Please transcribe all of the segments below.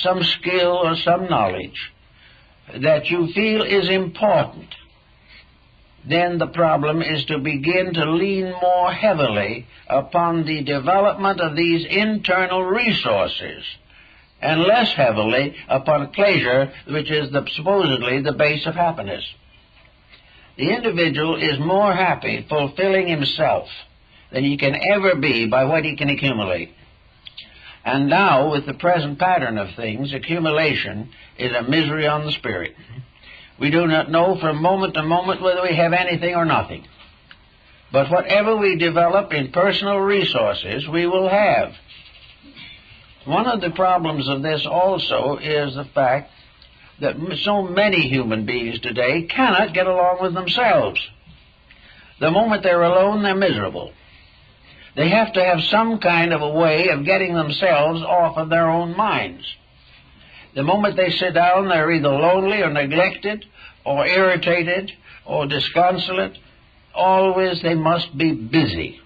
some skill or some knowledge that you feel is important, then the problem is to begin to lean more heavily upon the development of these internal resources and less heavily upon pleasure, which is supposedly the base of happiness. The individual is more happy fulfilling himself than he can ever be by what he can accumulate. And now, with the present pattern of things, accumulation is a misery on the spirit. We do not know from moment to moment whether we have anything or nothing. But whatever we develop in personal resources, we will have. One of the problems of this also is the fact that so many human beings today cannot get along with themselves. The moment they're alone, they're miserable. They have to have some kind of a way of getting themselves off of their own minds. The moment they sit down, they're either lonely or neglected or irritated or disconsolate. Always they must be busy.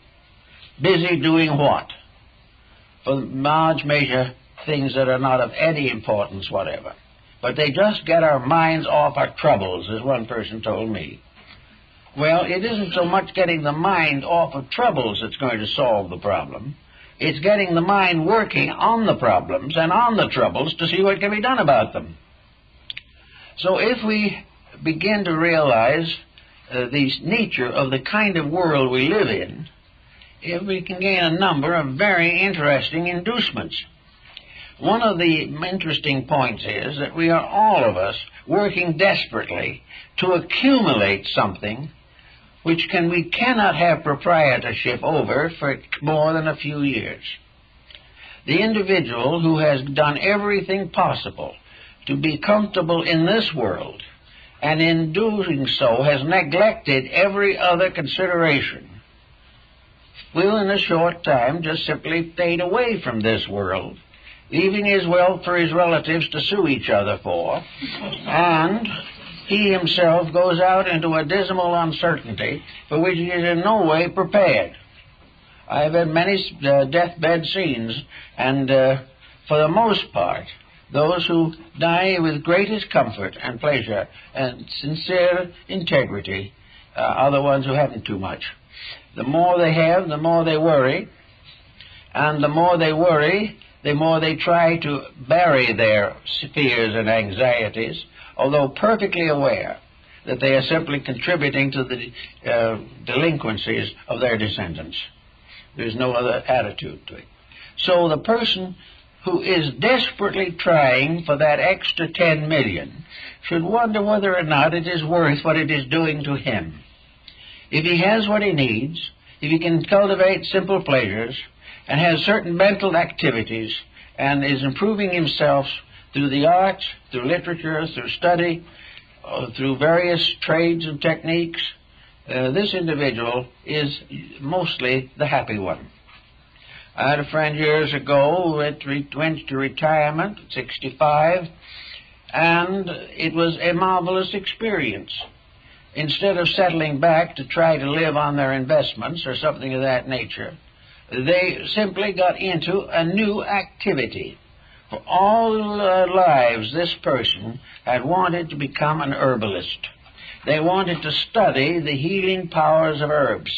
Busy doing what? For large measure, things that are not of any importance whatever. But they just get our minds off our troubles, as one person told me. Well, it isn't so much getting the mind off of troubles that's going to solve the problem. It's getting the mind working on the problems and on the troubles to see what can be done about them. So if we begin to realize the nature of the kind of world we live in, if we can gain a number of very interesting inducements. One of the interesting points is that we are all of us working desperately to accumulate something which we cannot have proprietorship over for more than a few years. The individual who has done everything possible to be comfortable in this world, and in doing so has neglected every other consideration, will in a short time just simply fade away from this world, leaving his wealth for his relatives to sue each other for, and he himself goes out into a dismal uncertainty for which he is in no way prepared. I have had many deathbed scenes, and for the most part, those who die with greatest comfort and pleasure and sincere integrity are the ones who haven't too much. The more they have, the more they worry, and the more they worry, the more they try to bury their fears and anxieties, although perfectly aware that they are simply contributing to the delinquencies of their descendants. There's no other attitude to it. So the person who is desperately trying for that extra 10 million should wonder whether or not it is worth what it is doing to him. If he has what he needs, if he can cultivate simple pleasures and has certain mental activities and is improving himself through the arts, through literature, through study, through various trades and techniques, this individual is mostly the happy one. I had a friend years ago who went to retirement at 65, and it was a marvelous experience. Instead of settling back to try to live on their investments or something of that nature, they simply got into a new activity. For all their lives, this person had wanted to become an herbalist. They wanted to study the healing powers of herbs.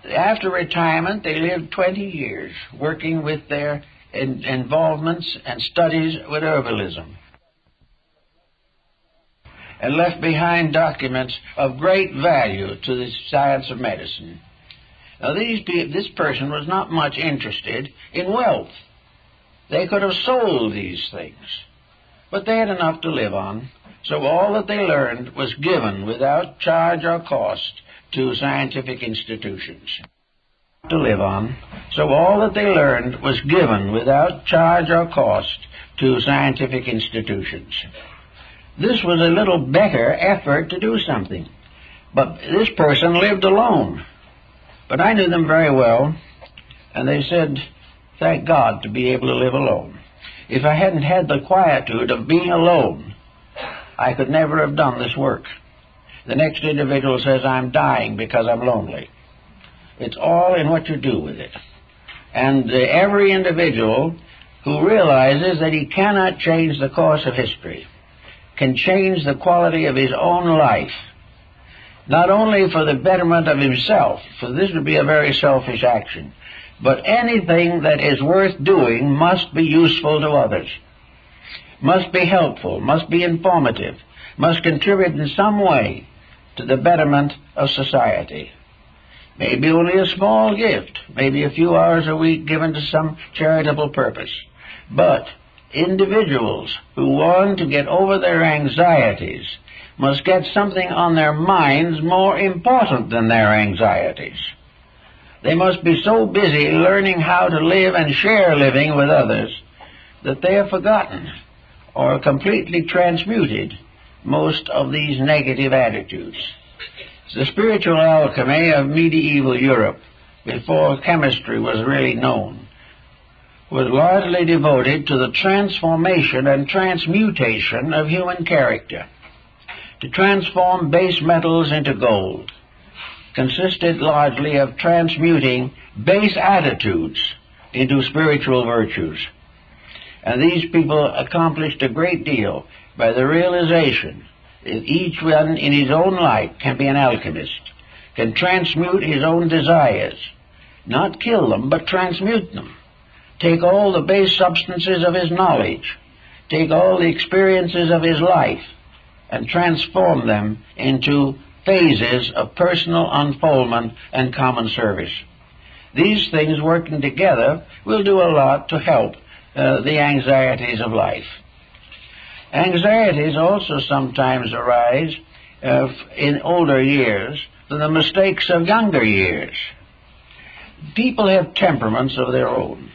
After retirement, they lived 20 years working with their involvements and studies with herbalism, and left behind documents of great value to the science of medicine. Now, this person was not much interested in wealth. They could have sold these things, but they had enough to live on, so all that they learned was given without charge or cost to scientific institutions. To live on, so all that they learned was given without charge or cost to scientific institutions. This was a little better effort to do something, but this person lived alone. But I knew them very well, and they said, thank God to be able to live alone. If I hadn't had the quietude of being alone, I could never have done this work. The next individual says, I'm dying because I'm lonely. It's all in what you do with it. And every individual who realizes that he cannot change the course of history, can change the quality of his own life, not only for the betterment of himself, for this would be a very selfish action, but anything that is worth doing must be useful to others, must be helpful, must be informative, must contribute in some way to the betterment of society. Maybe only a small gift, maybe a few hours a week given to some charitable purpose. But individuals who want to get over their anxieties must get something on their minds more important than their anxieties. They must be so busy learning how to live and share living with others that they have forgotten or completely transmuted most of these negative attitudes. The spiritual alchemy of medieval Europe, before chemistry was really known, was largely devoted to the transformation and transmutation of human character. To transform base metals into gold consisted largely of transmuting base attitudes into spiritual virtues. And these people accomplished a great deal by the realization that each one in his own life can be an alchemist, can transmute his own desires, not kill them, but transmute them. Take all the base substances of his knowledge, take all the experiences of his life, and transform them into phases of personal unfoldment and common service. These things working together will do a lot to help the anxieties of life. Anxieties also sometimes arise in older years from the mistakes of younger years. People have temperaments of their own.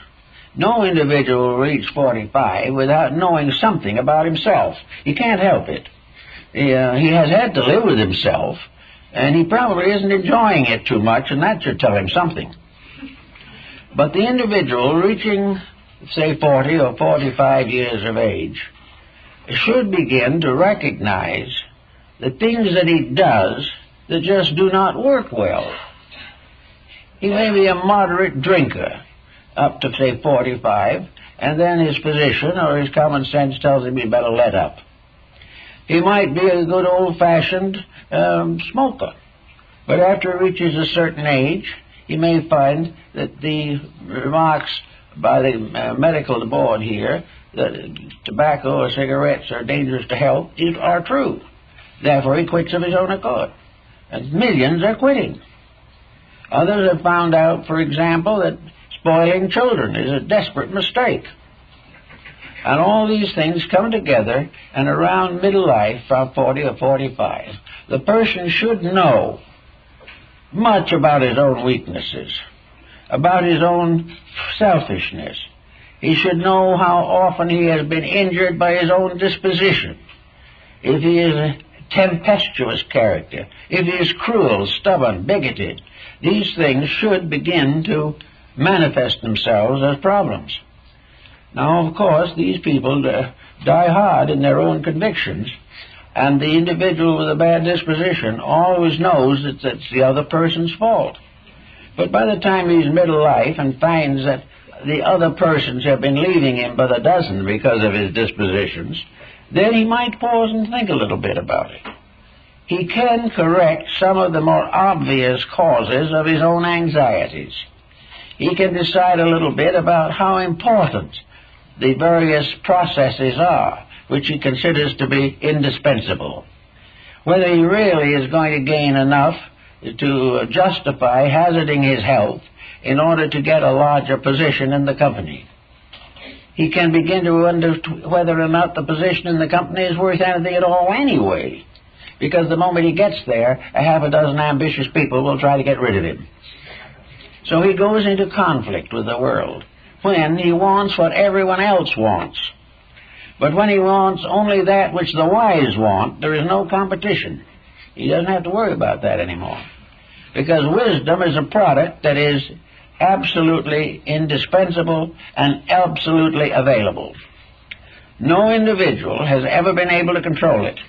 No individual will reach 45 without knowing something about himself. He can't help it. He has had to live with himself, and he probably isn't enjoying it too much, and that should tell him something. But the individual reaching, say, 40 or 45 years of age should begin to recognize the things that he does that just do not work well. He may be a moderate drinker up to, say, 45, and then his physician or his common sense tells him he better let up. He might be a good old-fashioned smoker, but after he reaches a certain age, he may find that the remarks by the medical board here that tobacco or cigarettes are dangerous to health are true. Therefore, he quits of his own accord, and millions are quitting. Others have found out, for example, that spoiling children is a desperate mistake. And all these things come together, and around middle life, from 40 or 45, the person should know much about his own weaknesses, about his own selfishness. He should know how often he has been injured by his own disposition. If he is a tempestuous character, if he is cruel, stubborn, bigoted, these things should begin to manifest themselves as problems. Now, of course, these people die hard in their own convictions, and the individual with a bad disposition always knows that it's the other person's fault. But by the time he's middle life and finds that the other persons have been leaving him by the dozen because of his dispositions, then he might pause and think a little bit about it. He can correct some of the more obvious causes of his own anxieties. He can decide a little bit about how important the various processes are, which he considers to be indispensable. Whether he really is going to gain enough to justify hazarding his health in order to get a larger position in the company. He can begin to wonder whether or not the position in the company is worth anything at all anyway, because the moment he gets there, a half a dozen ambitious people will try to get rid of him. So he goes into conflict with the world when he wants what everyone else wants. But when he wants only that which the wise want, there is no competition. He doesn't have to worry about that anymore, because wisdom is a product that is absolutely indispensable and absolutely available. No individual has ever been able to control it.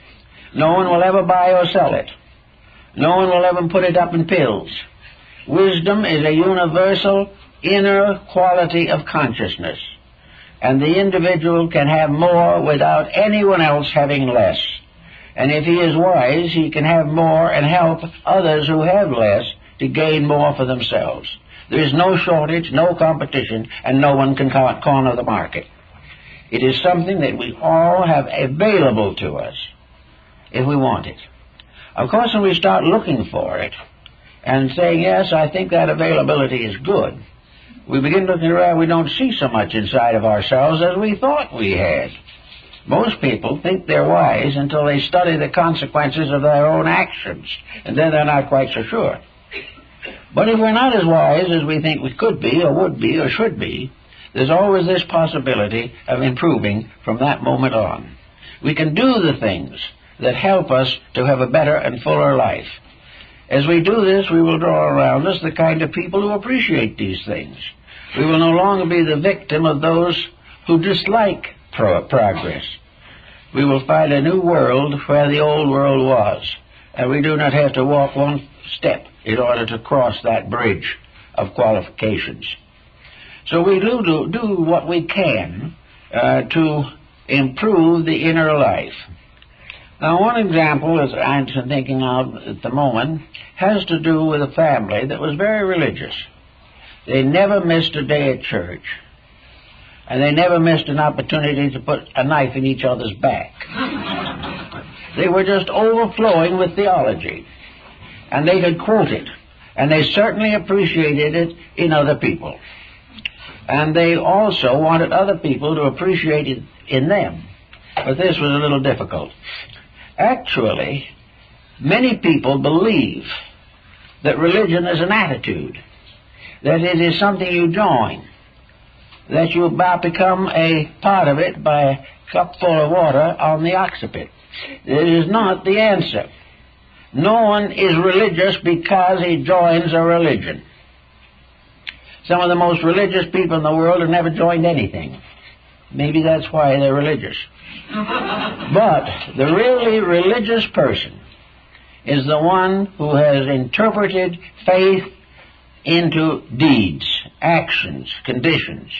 No one will ever buy or sell it. No one will ever put it up in pills. Wisdom is a universal inner quality of consciousness, and the individual can have more without anyone else having less. And if he is wise, he can have more and help others who have less to gain more for themselves. There is no shortage, no competition, and no one can corner the market. It is something that we all have available to us if we want it. Of course, when we start looking for it and saying, yes, I think that availability is good, we begin looking around, we don't see so much inside of ourselves as we thought we had. Most people think they're wise until they study the consequences of their own actions, and then they're not quite so sure. But if we're not as wise as we think we could be, or would be, or should be, there's always this possibility of improving from that moment on. We can do the things that help us to have a better and fuller life. As we do this, we will draw around us the kind of people who appreciate these things. We will no longer be the victim of those who dislike progress. We will find a new world where the old world was, and we do not have to walk one step in order to cross that bridge of qualifications. So we do what we can to improve the inner life. Now, one example, as I'm thinking of at the moment, has to do with a family that was very religious. They never missed a day at church, and they never missed an opportunity to put a knife in each other's back. They were just overflowing with theology, and they could quote it, and they certainly appreciated it in other people. And they also wanted other people to appreciate it in them, but this was a little difficult. Actually, many people believe that religion is an attitude, that it is something you join, that you about become a part of it by a cupful of water on the occiput. It is not the answer. No one is religious because he joins a religion. Some of the most religious people in the world have never joined anything. Maybe that's why they're religious. But the really religious person is the one who has interpreted faith into deeds, actions, conditions.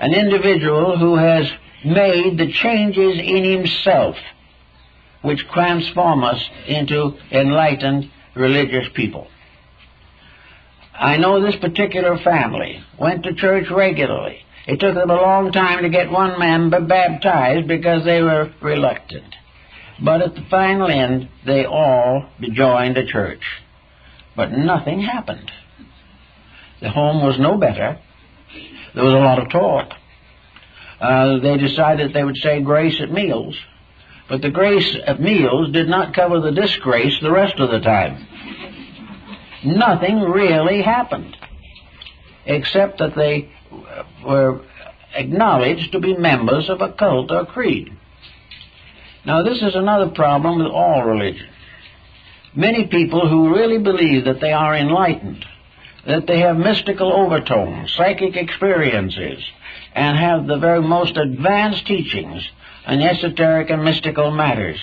An individual who has made the changes in himself which transform us into enlightened religious people. I know this particular family went to church regularly. It took them a long time to get one member baptized because they were reluctant. But at the final end, they all joined a church. But nothing happened. The home was no better. There was a lot of talk. They decided they would say grace at meals. But the grace at meals did not cover the disgrace the rest of the time. Nothing really happened, except that they were acknowledged to be members of a cult or creed. Now, this is another problem with all religion. Many people who really believe that they are enlightened, that they have mystical overtones, psychic experiences, and have the very most advanced teachings on esoteric and mystical matters,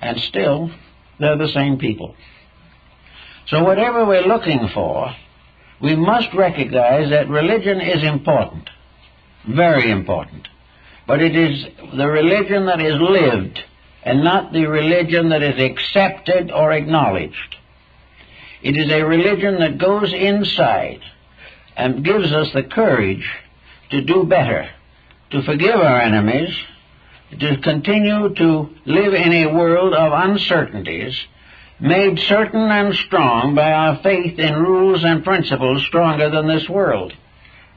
and still they're the same people. So whatever we're looking for, we must recognize that religion is important, very important. But it is the religion that is lived and not the religion that is accepted or acknowledged. It is a religion that goes inside and gives us the courage to do better, to forgive our enemies, to continue to live in a world of uncertainties, made certain and strong by our faith in rules and principles stronger than this world.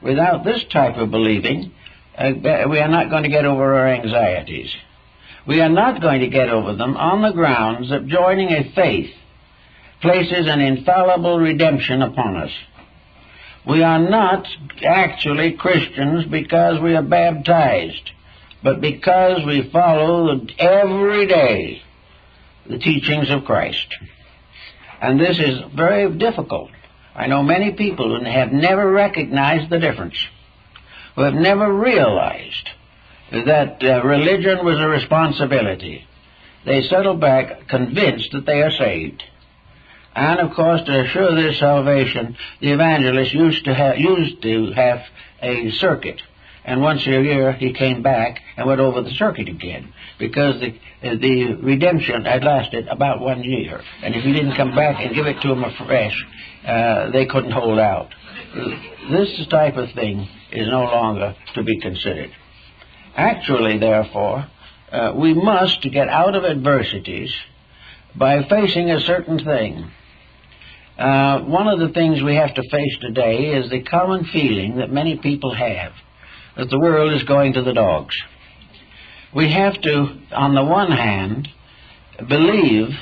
Without this type of believing, we are not going to get over our anxieties. We are not going to get over them on the grounds that joining a faith places an infallible redemption upon us. We are not actually Christians because we are baptized, but because we follow every day the teachings of Christ. And this is very difficult. I know many people who have never recognized the difference, who have never realized that religion was a responsibility. They settle back convinced that they are saved. And of course, to assure their salvation, the evangelists used to have a circuit and once a year he came back and went over the circuit again, because the redemption had lasted about 1 year, and if he didn't come back and give it to them afresh, they couldn't hold out. This type of thing is no longer to be considered. Actually, therefore, we must get out of adversities by facing a certain thing. One of the things we have to face today is the common feeling that many people have, that the world is going to the dogs. We have to, on the one hand, believe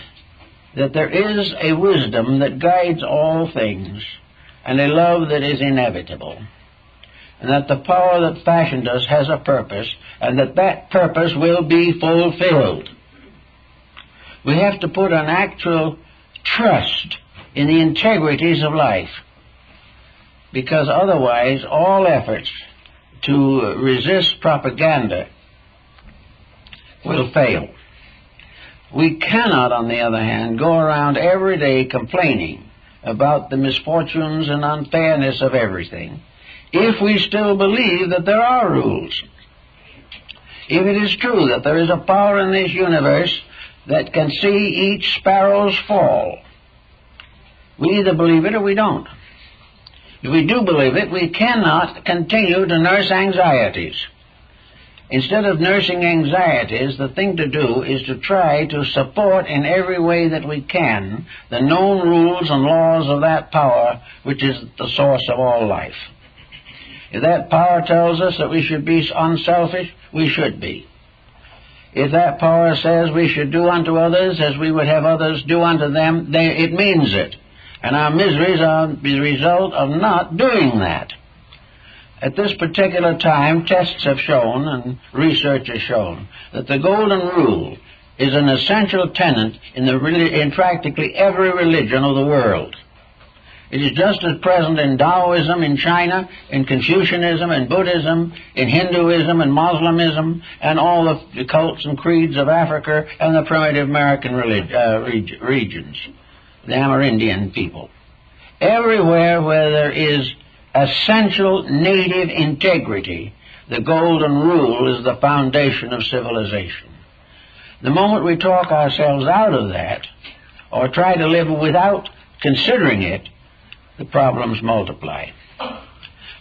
that there is a wisdom that guides all things, and a love that is inevitable, and that the power that fashioned us has a purpose, and that that purpose will be fulfilled. We have to put an actual trust in the integrities of life, because otherwise all efforts to resist propaganda will fail. We cannot, on the other hand, go around every day complaining about the misfortunes and unfairness of everything if we still believe that there are rules. If it is true that there is a power in this universe that can see each sparrow's fall, we either believe it or we don't. If we do believe it, we cannot continue to nurse anxieties. Instead of nursing anxieties, the thing to do is to try to support in every way that we can the known rules and laws of that power which is the source of all life. If that power tells us that we should be unselfish, we should be. If that power says we should do unto others as we would have others do unto them, it means it. And our miseries are the result of not doing that. At this particular time, tests have shown, and research has shown, that the golden rule is an essential tenet in practically every religion of the world. It is just as present in Taoism in China, in Confucianism, in Buddhism, in Hinduism, and Muslimism, and all the cults and creeds of Africa and the primitive American regions, the Amerindian people. Everywhere where there is essential native integrity, the golden rule is the foundation of civilization. The moment we talk ourselves out of that, or try to live without considering it, the problems multiply.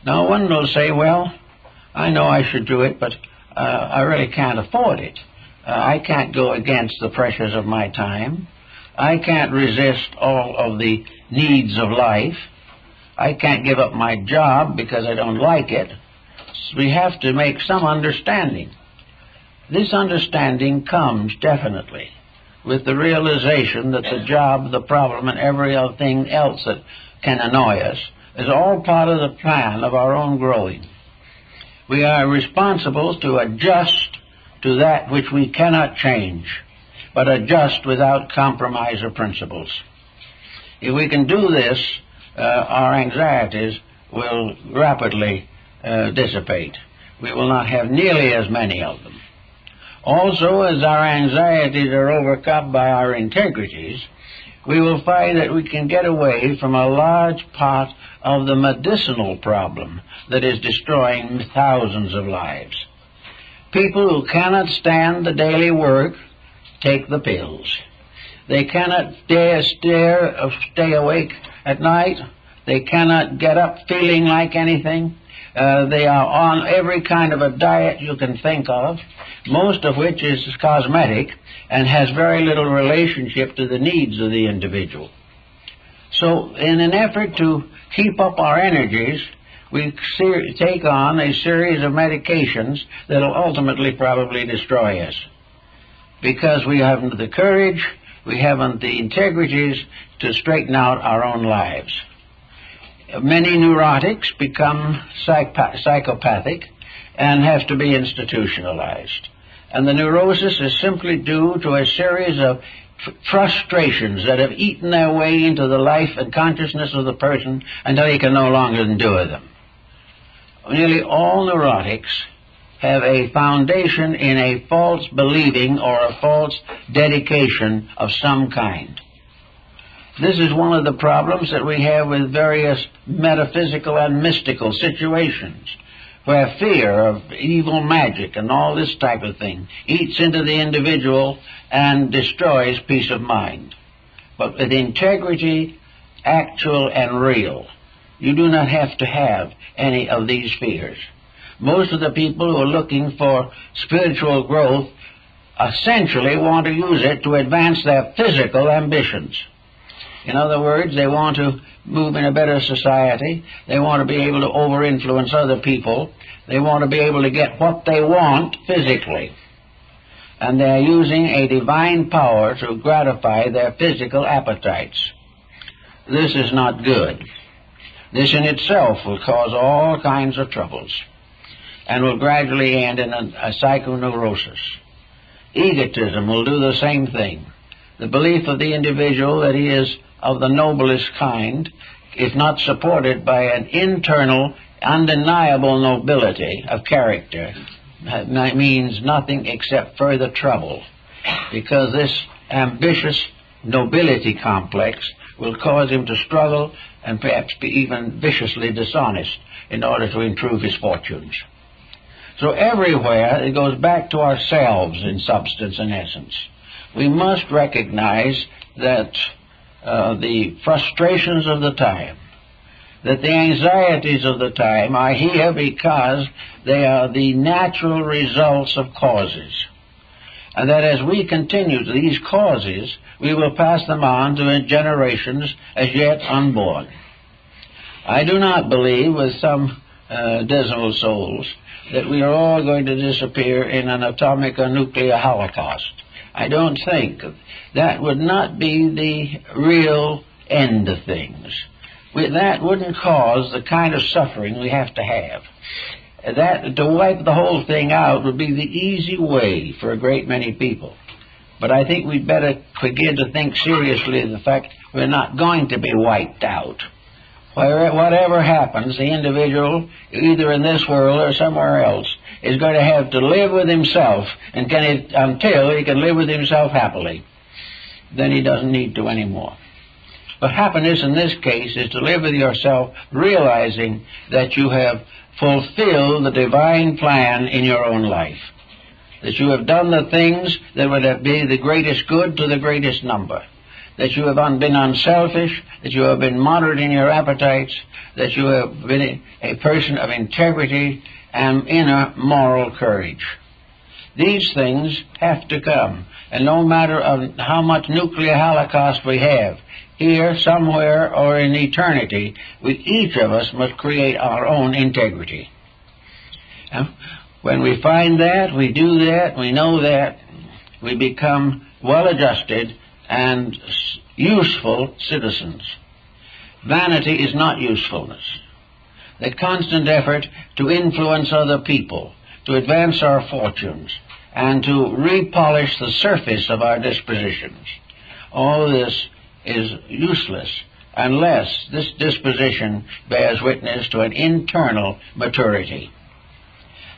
Now one will say, well, I know I should do it, but I really can't afford it. I can't go against the pressures of my time. I can't resist all of the needs of life. I can't give up my job because I don't like it. So we have to make some understanding. This understanding comes definitely with the realization that the job, the problem, and every other thing else that can annoy us is all part of the plan of our own growing. We are responsible to adjust to that which we cannot change, but adjust without compromise of principles. If we can do this, our anxieties will rapidly dissipate. We will not have nearly as many of them. Also, as our anxieties are overcome by our integrities, we will find that we can get away from a large part of the medicinal problem that is destroying thousands of lives. People who cannot stand the daily work take the pills. They cannot stay awake at night. They cannot get up feeling like anything. They are on every kind of a diet you can think of, most of which is cosmetic and has very little relationship to the needs of the individual. So in an effort to keep up our energies, we take on a series of medications that will ultimately probably destroy us, because we haven't the courage, we haven't the integrities to straighten out our own lives. Many neurotics become psychopathic and have to be institutionalized. And the neurosis is simply due to a series of frustrations that have eaten their way into the life and consciousness of the person until he can no longer endure them. Nearly all neurotics have a foundation in a false believing or a false dedication of some kind. This is one of the problems that we have with various metaphysical and mystical situations, where fear of evil magic and all this type of thing eats into the individual and destroys peace of mind. But with integrity, actual and real, you do not have to have any of these fears. Most of the people who are looking for spiritual growth essentially want to use it to advance their physical ambitions. In other words, they want to move in a better society. They want to be able to over-influence other people. They want to be able to get what they want physically. And they're using a divine power to gratify their physical appetites. This is not good. This in itself will cause all kinds of troubles and will gradually end in a psychoneurosis. Egotism will do the same thing. The belief of the individual that he is of the noblest kind, if not supported by an internal, undeniable nobility of character, that means nothing except further trouble, because this ambitious nobility complex will cause him to struggle and perhaps be even viciously dishonest in order to improve his fortunes. So everywhere it goes back to ourselves in substance and essence. We must recognize that the frustrations of the time, that the anxieties of the time are here because they are the natural results of causes, and that as we continue to these causes, we will pass them on to generations as yet unborn. I do not believe, with some dismal souls, that we are all going to disappear in an atomic or nuclear holocaust. I don't think. That would not be the real end of things. That wouldn't cause the kind of suffering we have to have. That, to wipe the whole thing out, would be the easy way for a great many people. But I think we'd better begin to think seriously of the fact we're not going to be wiped out. Whatever happens, the individual, either in this world or somewhere else, is going to have to live with himself until he can live with himself happily. Then he doesn't need to anymore. But happiness in this case is to live with yourself realizing that you have fulfilled the divine plan in your own life, that you have done the things that would be the greatest good to the greatest number, that you have been unselfish, that you have been moderate in your appetites, that you have been a person of integrity and inner moral courage. These things have to come, and no matter how much nuclear holocaust we have, here, somewhere, or in eternity, each of us must create our own integrity. When we find that, we do that, we know that, we become well-adjusted and useful citizens. Vanity is not usefulness. The constant effort to influence other people, to advance our fortunes, and to repolish the surface of our dispositions, all this is useless unless this disposition bears witness to an internal maturity.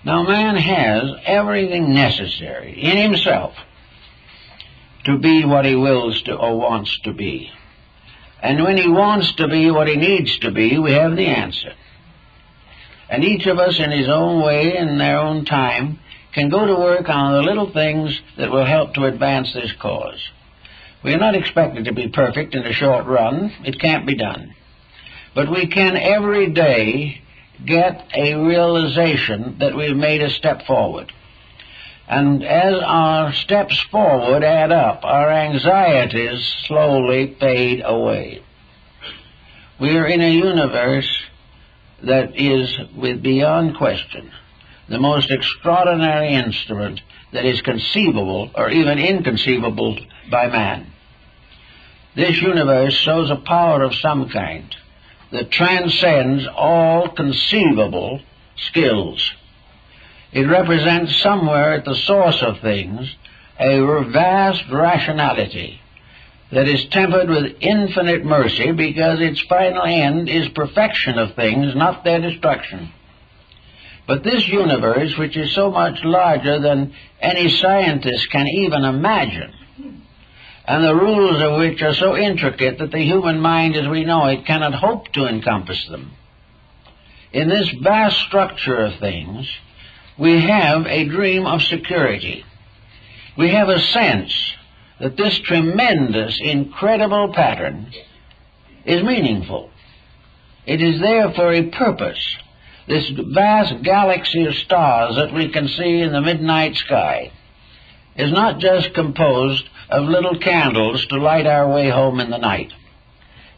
Now, man has everything necessary in himself to be what he wills to or wants to be. And when he wants to be what he needs to be, we have the answer. And each of us in his own way, in their own time, can go to work on the little things that will help to advance this cause. We are not expected to be perfect in the short run. It can't be done. But we can every day get a realization that we've made a step forward. And as our steps forward add up, our anxieties slowly fade away. We are in a universe that is, with beyond question, the most extraordinary instrument that is conceivable or even inconceivable by man. This universe shows a power of some kind that transcends all conceivable skills. It represents somewhere at the source of things a vast rationality that is tempered with infinite mercy, because its final end is perfection of things, not their destruction. But this universe, which is so much larger than any scientist can even imagine, and the rules of which are so intricate that the human mind as we know it cannot hope to encompass them, in this vast structure of things, we have a dream of security. We have a sense that this tremendous, incredible pattern is meaningful. It is there for a purpose. This vast galaxy of stars that we can see in the midnight sky is not just composed of little candles to light our way home in the night.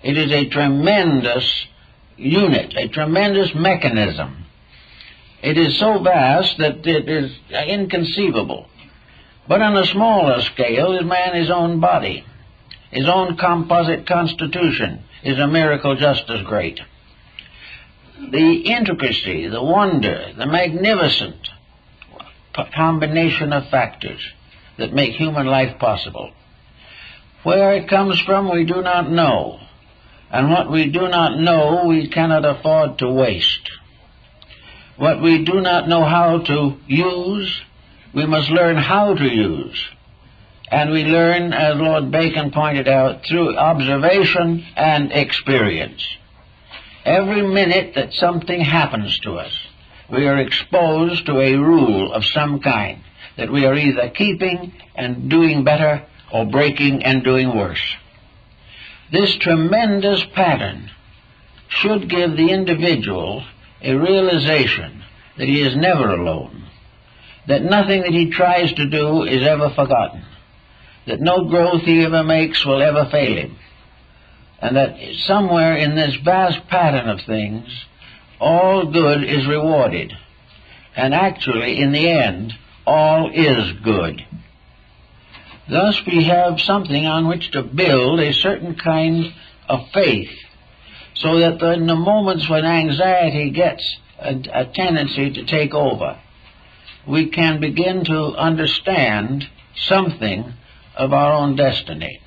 It is a tremendous unit, a tremendous mechanism. It is so vast that it is inconceivable. But on a smaller scale is man his own body. His own composite constitution is a miracle just as great. The intricacy, the wonder, the magnificent combination of factors that make human life possible. Where it comes from we do not know, and what we do not know we cannot afford to waste. What we do not know how to use, we must learn how to use. And we learn, as Lord Bacon pointed out, through observation and experience. Every minute that something happens to us, we are exposed to a rule of some kind that we are either keeping and doing better or breaking and doing worse. This tremendous pattern should give the individual a realization that he is never alone, that nothing that he tries to do is ever forgotten, that no growth he ever makes will ever fail him, and that somewhere in this vast pattern of things, all good is rewarded, and actually, in the end, all is good. Thus we have something on which to build a certain kind of faith, so that in the moments when anxiety gets a tendency to take over, we can begin to understand something of our own destiny.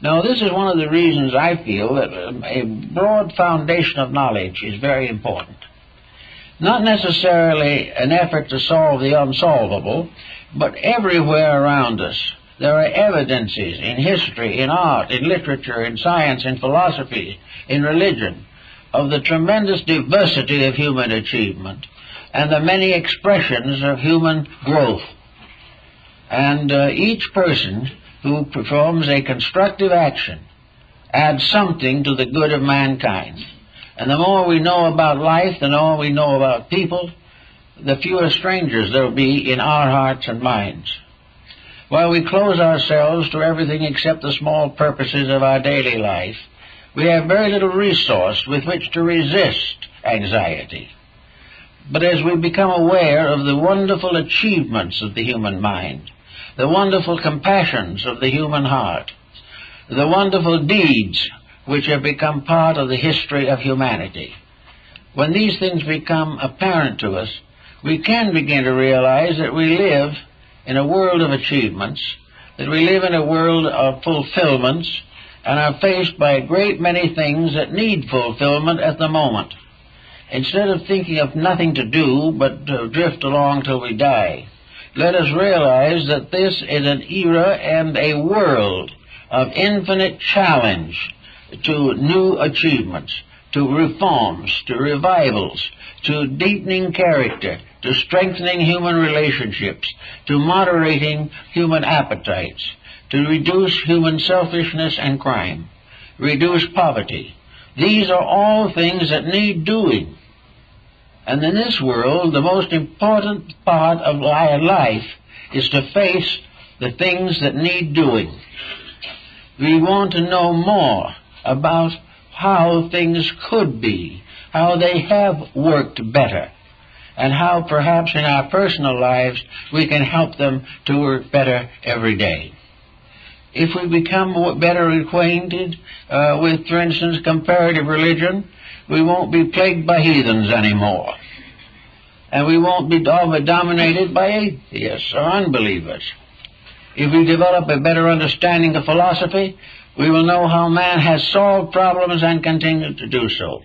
Now, this is one of the reasons I feel that a broad foundation of knowledge is very important. Not necessarily an effort to solve the unsolvable, but everywhere around us there are evidences in history, in art, in literature, in science, in philosophy, in religion, of the tremendous diversity of human achievement and the many expressions of human growth. And each person who performs a constructive action adds something to the good of mankind. And the more we know about life, the more we know about people, the fewer strangers there will be in our hearts and minds. While we close ourselves to everything except the small purposes of our daily life, we have very little resource with which to resist anxiety. But as we become aware of the wonderful achievements of the human mind, the wonderful compassions of the human heart, the wonderful deeds which have become part of the history of humanity, when these things become apparent to us, we can begin to realize that we live in a world of achievements, that we live in a world of fulfillments, and are faced by a great many things that need fulfillment at the moment. Instead of thinking of nothing to do but to drift along till we die, let us realize that this is an era and a world of infinite challenge to new achievements, to reforms, to revivals, to deepening character, to strengthening human relationships, to moderating human appetites, to reduce human selfishness and crime, reduce poverty. These are all things that need doing. And in this world, the most important part of our life is to face the things that need doing. We want to know more about how things could be, how they have worked better, and how perhaps in our personal lives we can help them to work better every day. If we become better acquainted with, for instance, comparative religion, we won't be plagued by heathens anymore. And we won't be dominated by atheists or unbelievers. If we develop a better understanding of philosophy, we will know how man has solved problems and continues to do so.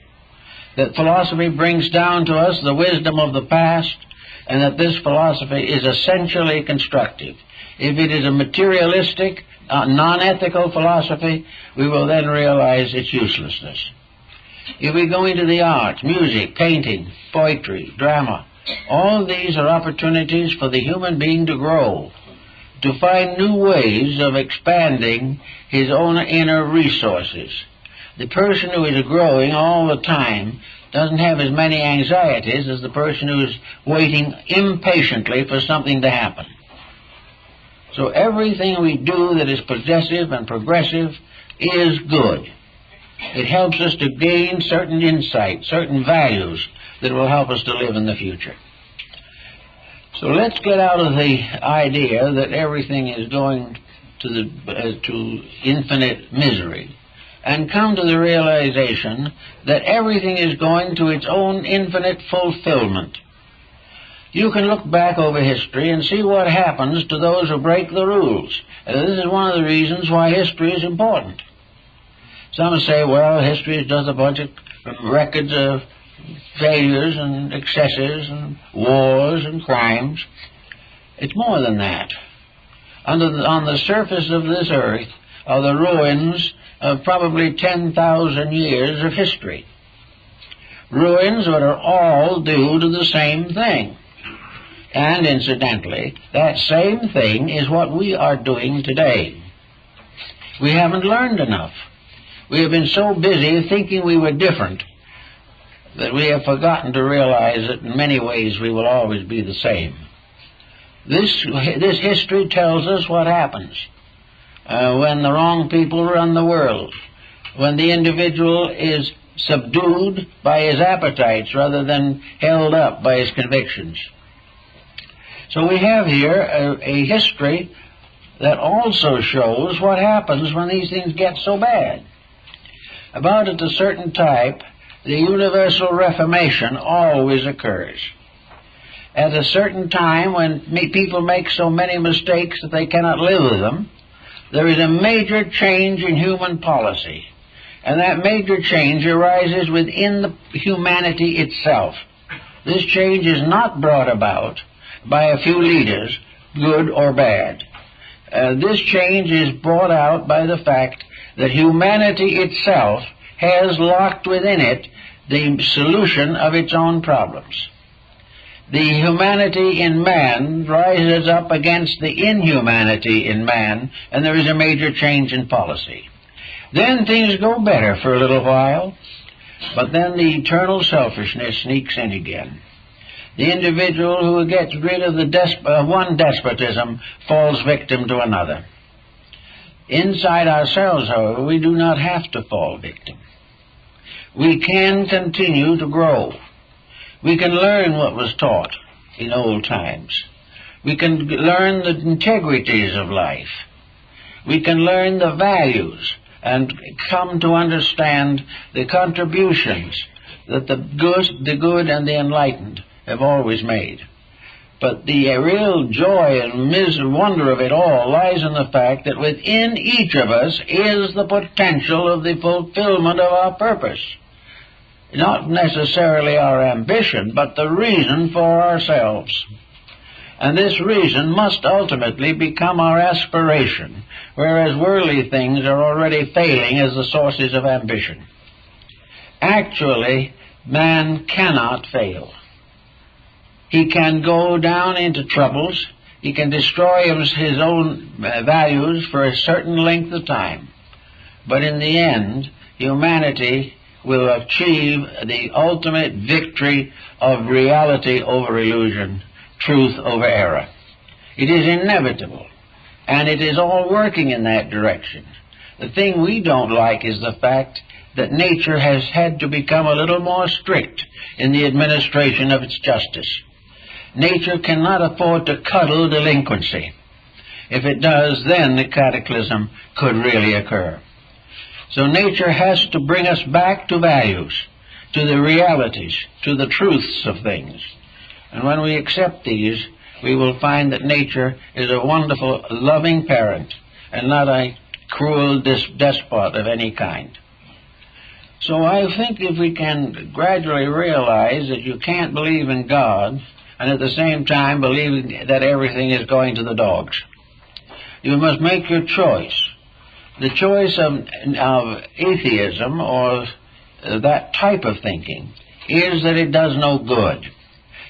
That philosophy brings down to us the wisdom of the past, and that this philosophy is essentially constructive. If it is a materialistic, non-ethical philosophy, we will then realize its uselessness. If we go into the arts, music, painting, poetry, drama, all these are opportunities for the human being to grow, to find new ways of expanding his own inner resources. The person who is growing all the time doesn't have as many anxieties as the person who is waiting impatiently for something to happen. So everything we do that is possessive and progressive is good. It helps us to gain certain insight, certain values that will help us to live in the future. So let's get out of the idea that everything is going to infinite misery and come to the realization that everything is going to its own infinite fulfillment. You can look back over history and see what happens to those who break the rules. This is one of the reasons why history is important. Some say, well, history is just a bunch of records of failures and excesses and wars and crimes. It's more than that. On the surface of this earth are the ruins of probably 10,000 years of history. Ruins that are all due to the same thing. And incidentally, that same thing is what we are doing today. We haven't learned enough. We have been so busy thinking we were different that we have forgotten to realize that in many ways we will always be the same. This history tells us what happens when the wrong people run the world, when the individual is subdued by his appetites rather than held up by his convictions. So we have here a history that also shows what happens when these things get so bad. About at a certain type, the universal reformation always occurs. At a certain time, when people make so many mistakes that they cannot live with them, there is a major change in human policy. And that major change arises within the humanity itself. This change is not brought about by a few leaders, good or bad. This change is brought out by the fact that humanity itself has locked within it the solution of its own problems. The humanity in man rises up against the inhumanity in man, and there is a major change in policy. Then things go better for a little while, but then the eternal selfishness sneaks in again. The individual who gets rid of the one despotism falls victim to another. Inside ourselves, however, we do not have to fall victim. We can continue to grow. We can learn what was taught in old times. We can learn the integrities of life. We can learn the values and come to understand the contributions that the good and the enlightened have always made. But the real joy and wonder of it all lies in the fact that within each of us is the potential of the fulfillment of our purpose. Not necessarily our ambition, but the reason for ourselves. And this reason must ultimately become our aspiration, whereas worldly things are already failing as the sources of ambition. Actually, man cannot fail. He can go down into troubles. He can destroy his own values for a certain length of time. But in the end, humanity will achieve the ultimate victory of reality over illusion, truth over error. It is inevitable, and it is all working in that direction. The thing we don't like is the fact that nature has had to become a little more strict in the administration of its justice. Nature cannot afford to cuddle delinquency. If it does, then the cataclysm could really occur. So nature has to bring us back to values, to the realities, to the truths of things. And when we accept these, we will find that nature is a wonderful, loving parent and not a cruel despot of any kind. So I think if we can gradually realize that you can't believe in God and at the same time believe that everything is going to the dogs, you must make your choice. The choice of atheism or that type of thinking is that it does no good.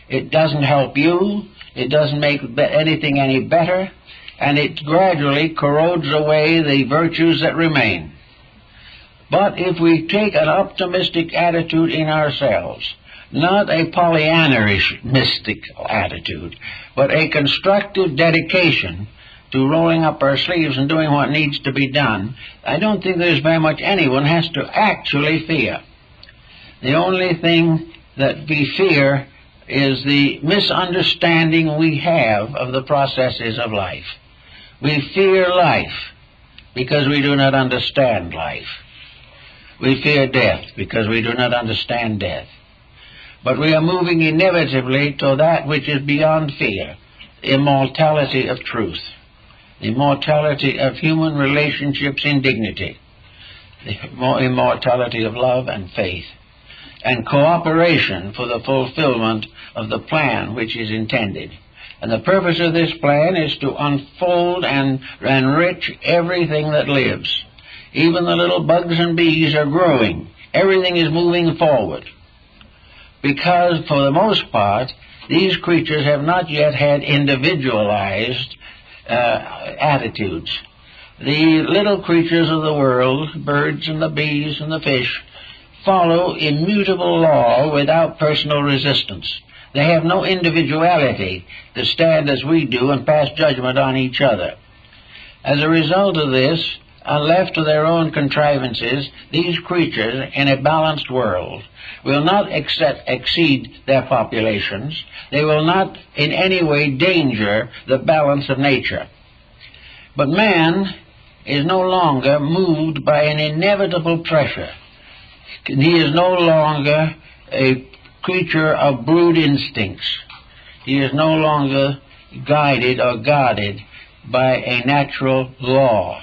It doesn't help you, it doesn't make anything any better, and it gradually corrodes away the virtues that remain. But if we take an optimistic attitude in ourselves, not a Pollyannaish mystic attitude, but a constructive dedication to rolling up our sleeves and doing what needs to be done, I don't think there's very much anyone has to actually fear. The only thing that we fear is the misunderstanding we have of the processes of life. We fear life because we do not understand life. We fear death because we do not understand death. But we are moving inevitably to that which is beyond fear, the immortality of truth, the immortality of human relationships in dignity, the immortality of love and faith, and cooperation for the fulfillment of the plan which is intended. And the purpose of this plan is to unfold and enrich everything that lives. Even the little bugs and bees are growing. Everything is moving forward. Because, for the most part, these creatures have not yet had individualized attitudes. The little creatures of the world, birds and the bees and the fish, follow immutable law without personal resistance. They have no individuality to stand as we do and pass judgment on each other. As a result of this, left to their own contrivances, these creatures in a balanced world will not exceed their populations. They will not in any way danger the balance of nature. But man is no longer moved by an inevitable pressure. He is no longer a creature of brute instincts. He is no longer guided or guarded by a natural law.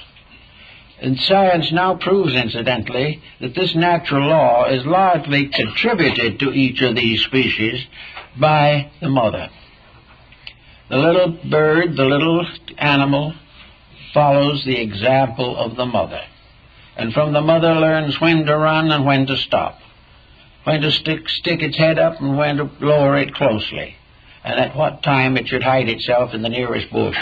And science now proves, incidentally, that this natural law is largely contributed to each of these species by the mother. The little bird, the little animal, follows the example of the mother, and from the mother learns when to run and when to stop, when to stick its head up and when to lower it closely, and at what time it should hide itself in the nearest bush.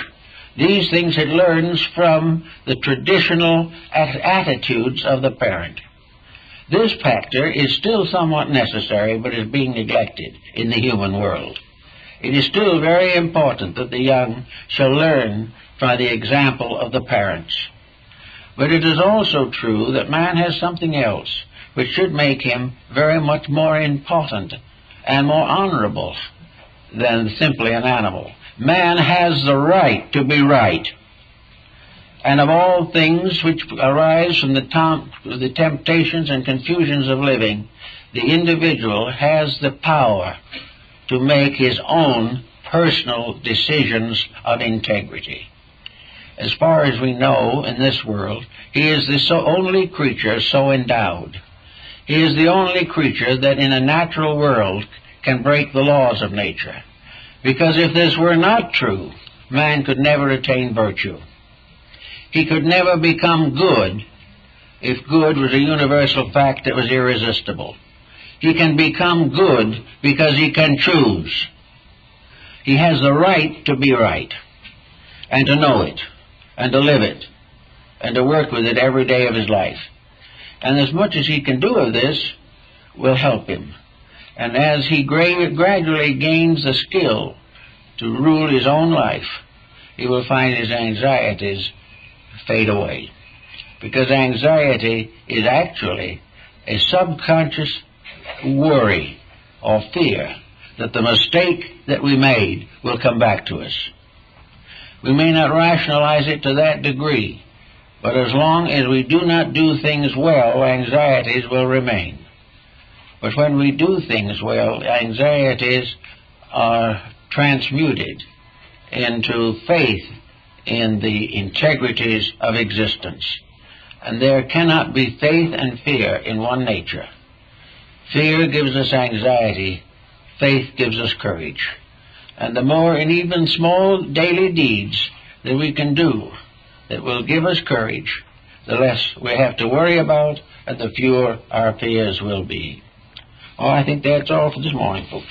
These things it learns from the traditional attitudes of the parent. This factor is still somewhat necessary, but is being neglected in the human world. It is still very important that the young shall learn by the example of the parents. But it is also true that man has something else which should make him very much more important and more honorable than simply an animal. Man has the right to be right. And of all things which arise from the temptations and confusions of living, the individual has the power to make his own personal decisions of integrity. As far as we know in this world, he is the only creature so endowed. He is the only creature that in a natural world can break the laws of nature. Because if this were not true, man could never attain virtue. He could never become good if good was a universal fact that was irresistible. He can become good because he can choose. He has the right to be right, and to know it, and to live it, and to work with it every day of his life. And as much as he can do of this will help him. And as he gradually gains the skill to rule his own life, he will find his anxieties fade away. Because anxiety is actually a subconscious worry or fear that the mistake that we made will come back to us. We may not rationalize it to that degree, but as long as we do not do things well, anxieties will remain. But when we do things well, anxieties are transmuted into faith in the integrities of existence. And there cannot be faith and fear in one nature. Fear gives us anxiety, faith gives us courage. And the more in even small daily deeds that we can do that will give us courage, the less we have to worry about, and the fewer our fears will be. Oh, I think that's all for this morning, folks.